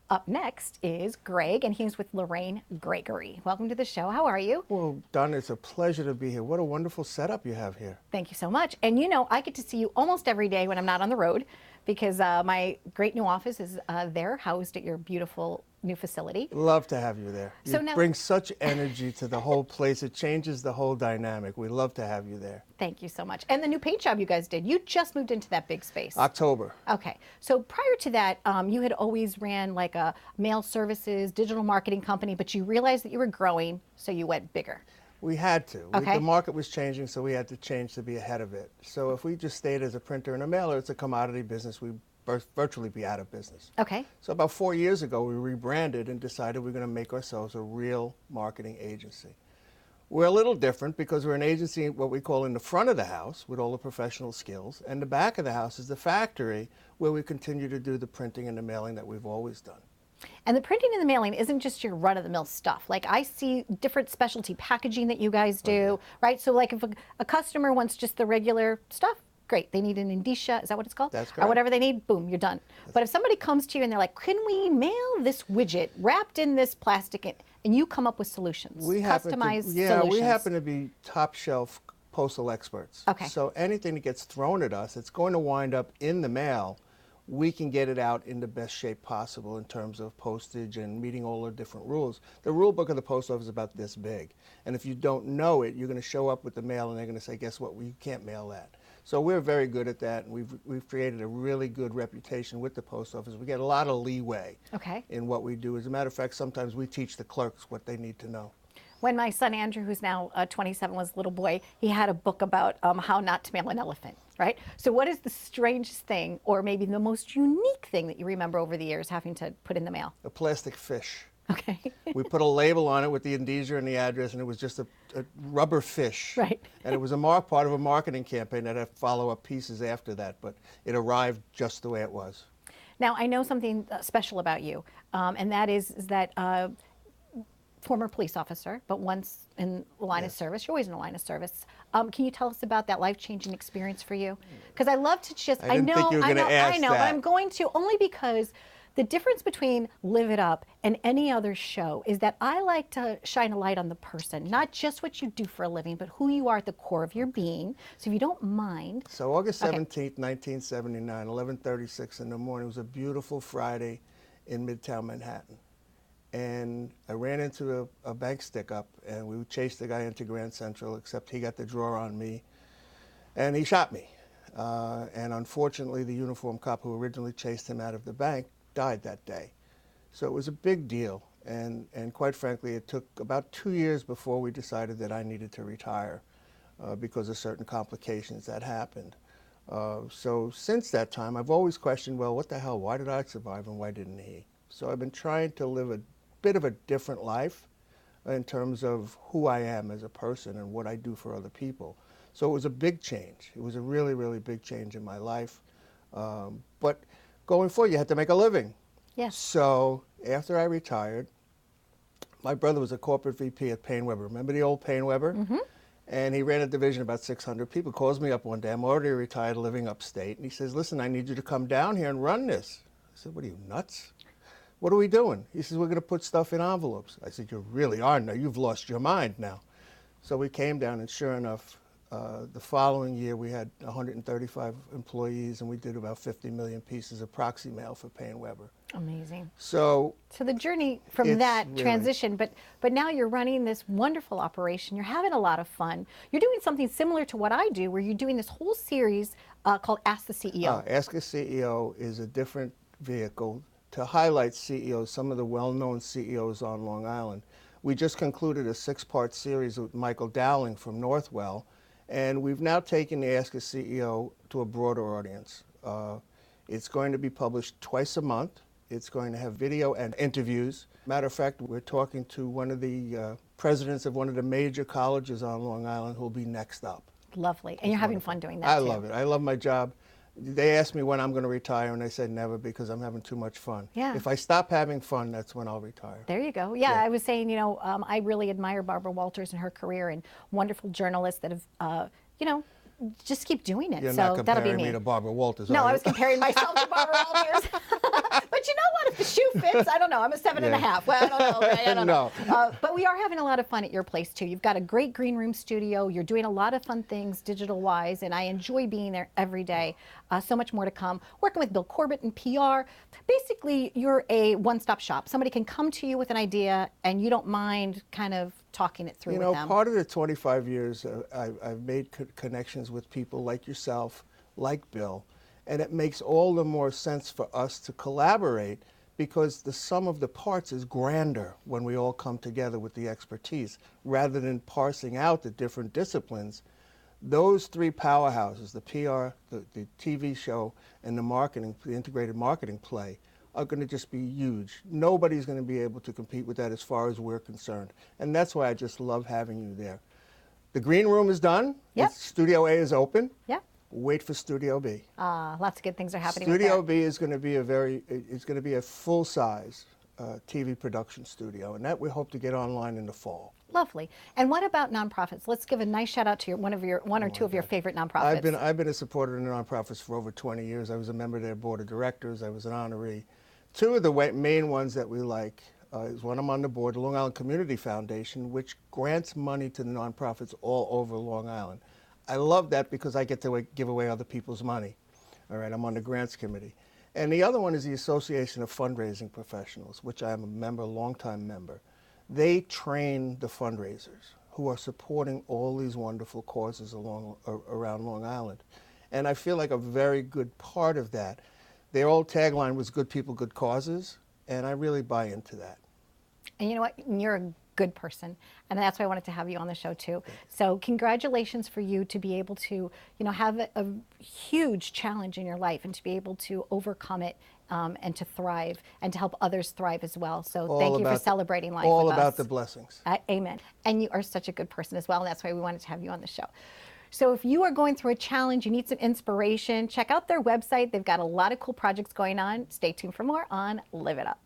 Up next is Greg, and he's with Lorraine Gregory. Welcome to the show. How are you? Well, Donna, it's a pleasure to be here. What a wonderful setup you have here. Thank you so much. And you know, I get to see you almost every day when I'm not on the road because my great new office is there, housed at your beautiful new facility. Love to have you there. So You now- bring such energy to the whole place. It changes the whole dynamic. We love to have you there. Thank you so much. And the new paint job you guys did, you just moved into that big space. October. Okay. So prior to that, you had always ran like a mail services, digital marketing company, but you realized that you were growing, so you went bigger. We had to. Okay. The market was changing, so we had to change to be ahead of it. So if we just stayed as a printer and a mailer, it's a commodity business. We'd virtually be out of business. Okay. So about 4 years ago, we rebranded and decided we're going to make ourselves a real marketing agency. We're a little different because we're an agency, what we call in the front of the house with all the professional skills, and the back of the house is the factory where we continue to do the printing and the mailing that we've always done. And the printing and the mailing isn't just your run-of-the-mill stuff. Like I see different specialty packaging that you guys do, right? So like if a customer wants just the regular stuff, great. They need an indicia, is that what it's called? That's Or correct. whatever they need, boom, you're done. But if somebody comes to you and they're like, can we mail this widget wrapped in this plastic, and you come up with solutions, customized solutions. We happen to be top shelf postal experts. Okay. So anything that gets thrown at us, it's going to wind up in the mail. We can get it out in the best shape possible in terms of postage and meeting all the different rules. The rule book of the post office is about this big. And if you don't know it, you're going to show up with the mail and they're going to say, guess what, well, you can't mail that. So we're very good at that, and we've created a really good reputation with the post office. We get a lot of leeway in what we do. As a matter of fact, sometimes we teach the clerks what they need to know. When my son Andrew, who's now 27, was a little boy, he had a book about how not to mail an elephant, right? So what is the strangest thing, or maybe the most unique thing that you remember over the years having to put in the mail? A plastic fish. Okay. We put a label on it with the indicia and the address, and it was just a rubber fish. Right. And it was part of a marketing campaign that had follow-up pieces after that, but it arrived just the way it was. Now, I know something special about you, and that is that former police officer, but once in the line of service. You're always in the line of service. Can you tell us about that life-changing experience for you? Because I love to just, I didn't think you were going to ask but that. I'm going to, only because the difference between Live It Up and any other show is that I like to shine a light on the person, not just what you do for a living, but who you are at the core of your being. So if you don't mind. So August 17th, 1979, 11:36 in the morning, it was a beautiful Friday in Midtown Manhattan. And I ran into a bank stick-up, and we chased the guy into Grand Central, except he got the draw on me, and he shot me. And unfortunately, the uniformed cop who originally chased him out of the bank died that day. So it was a big deal, and quite frankly, it took about 2 years before we decided that I needed to retire because of certain complications that happened. So since that time, I've always questioned, well, what the hell, why did I survive and why didn't he? So I've been trying to live a bit of a different life in terms of who I am as a person and what I do for other people. So it was a big change. It was a really, really big change in my life. But going forward, you had to make a living. Yes. So after I retired, my brother was a corporate VP at Paine Webber. Remember the old Paine Webber? Mm-hmm. And he ran a division of about 600 people. Calls me up one day. I'm already retired, living upstate. And he says, listen, I need you to come down here and run this. I said, what are you, nuts? What are we doing? He says, we're going to put stuff in envelopes. I said, you really are now. You've lost your mind now. So we came down, and sure enough, the following year we had 135 employees, and we did about 50 million pieces of proxy mail for Paine Webber. Amazing. So the journey from that really transition, but now you're running this wonderful operation. You're having a lot of fun. You're doing something similar to what I do, where you're doing this whole series called Ask the CEO. Ask a CEO is a different vehicle to highlight CEOs, some of the well-known CEOs on Long Island. We just concluded a 6-part series with Michael Dowling from Northwell, and we've now taken the Ask a CEO to a broader audience. It's going to be published twice a month. It's going to have video and interviews. Matter of fact, we're talking to one of the presidents of one of the major colleges on Long Island who will be next up. Lovely. And you're having fun doing that, I too. love it. I love my job. They asked me when I'm going to retire, and I said never, because I'm having too much fun. Yeah. If I stop having fun, that's when I'll retire. There you go. Yeah, I was saying, I really admire Barbara Walters and her career, and wonderful journalists that have, just keep doing it. You're so not that'll be comparing me. me to Barbara Walters, No, are I you? was comparing myself to Barbara Walters. But you know what? If the shoe fits, 6? I don't know. I'm a 7.5. Well, I don't know. Okay, I don't know. No. But we are having a lot of fun at your place too. You've got a great green room studio. You're doing a lot of fun things digital wise, and I enjoy being there every day. So much more to come. Working with Bill Corbett in PR. Basically, you're a one-stop shop. Somebody can come to you with an idea, and you don't mind kind of talking it through You with know, them. part of the 25 years, I've made connections with people like yourself, like Bill, and it makes all the more sense for us to collaborate because the sum of the parts is grander when we all come together with the expertise, rather than parsing out the different disciplines. Those three powerhouses, the PR, the TV show, and the marketing, the integrated marketing play, are going to just be huge. Nobody's going to be able to compete with that as far as we're concerned. And that's why I just love having you there. The green room is done. Yep. Studio A is open. Yep. Wait for Studio B. Lots of good things are happening Studio with B is going to be a full-size TV production studio, and that we hope to get online in the fall. Lovely. And what about nonprofits? Let's give a nice shout out to one or two of your favorite nonprofits. I've been a supporter of the nonprofits for over 20 years. I was a member of their board of directors. I was an honoree. Two of the main ones that we like is one I'm on the board, the Long Island Community Foundation, which grants money to the nonprofits all over Long Island. I love that because I get to give away other people's money. All right, I'm on the grants committee. And the other one is the Association of Fundraising Professionals, which I am a member, a longtime member. They train the fundraisers who are supporting all these wonderful causes around Long Island. And I feel like a very good part of that. Their old tagline was good people, good causes, and I really buy into that. And you know what? You're a good person, and that's why I wanted to have you on the show too. So congratulations for you to be able to, have a huge challenge in your life and to be able to overcome it and to thrive and to help others thrive as well. So thank you for celebrating life with us. All about the blessings. Amen. And you are such a good person as well, and that's why we wanted to have you on the show. So if you are going through a challenge, you need some inspiration, check out their website. They've got a lot of cool projects going on. Stay tuned for more on Live It Up.